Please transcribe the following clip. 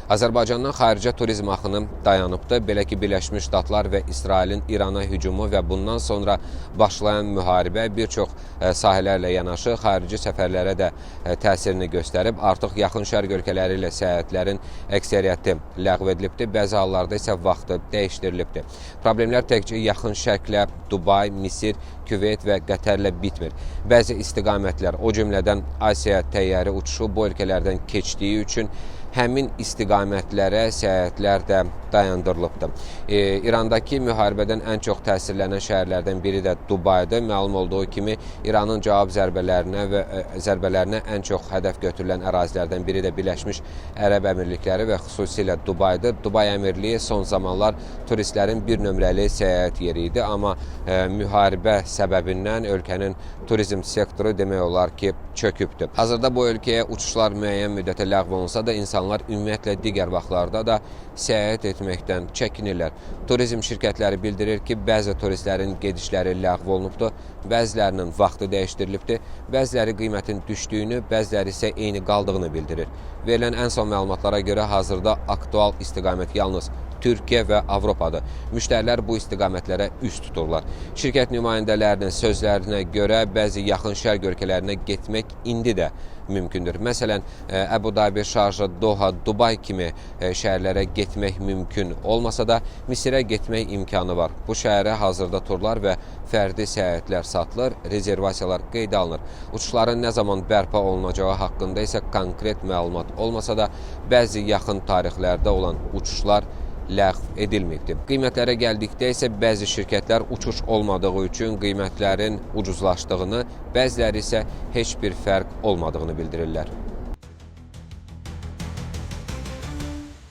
Azərbaycandan xaricə turizm axını dayanıbdır. Belə ki, Birləşmiş Ştatlar və İsrailin İrana hücumu və bundan sonra başlayan müharibə bir çox sahələrlə yanaşı xarici səfərlərə də təsirini göstərib. Artıq yaxın şərq ölkələri ilə səyahətlərin əksəriyyəti ləğv edilibdir. Bəzi hallarda isə vaxtı dəyişdirilibdir. Problemlər təkcə yaxın şərqlə, Dubay, Misir, Küveyt və Qətərlə bitmir. Bəzi istiqamətlər, o cümlədən Asiya təyyarə uçuşu bu ölkələrdən keçdiyi üçün həmin istiqamətlərə səyahətlər də dayandırılıbdır. İrandakı müharibədən ən çox təsirlənən şəhərlərdən biri də Dubaydır. Məlum olduğu kimi İranın cavab zərbələrinə ən çox hədəf götürülən ərazilərdən biri də Birləşmiş Ərəb Əmirlikləri və xüsusilə Dubaydır. Dubay Əmirliyi son zamanlar turistlərin bir nömrəli səyahət yeri idi, amma müharibə səbəbindən ölkənin turizm sektoru demək olar ki, çökübdür. Hazırda bu ölkəyə uçuşlar müəyyən müddətə ləğv olunsa da insanlar ümumiyyətlə digər vaxtlarda da səyahət etməkdən çəkinirlər. Turizm şirkətləri bildirir ki, bəzi turistlərin gedişləri ləğv olunubdur, bəzilərinin vaxtı dəyişdirilibdir, bəziləri qiymətin düşdüyünü, bəziləri isə eyni qaldığını bildirir. Verilən ən son məlumatlara görə hazırda aktual istiqamət yalnız Türkiyə və Avropadır. Müştərilər bu istiqamətlərə üst tuturlar. Şirkət nümayəndələrinin sözlərinə görə bəzi yaxın şərq ölkələrinə getmək indi də mümkündür. Məsələn, Əbu Dabi, Şarja, Doha, Dubay kimi şəhərlərə getmək mümkün olmasa da Misirə getmək imkanı var. Bu şəhərə hazırda turlar və fərdi səyahətlər satılır, rezervasiyalar qeydə alınır. Uçuşların nə zaman bərpa olunacağı haqqında isə konkret məlumat olmasa da bəzi yaxın tarixlərdə olan uçuşlar ləğv edilməyibdir. Qiymətlərə gəldikdə isə bəzi şirkətlər uçuş olmadığı üçün qiymətlərin ucuzlaşdığını, bəziləri isə heç bir fərq olmadığını bildirirlər.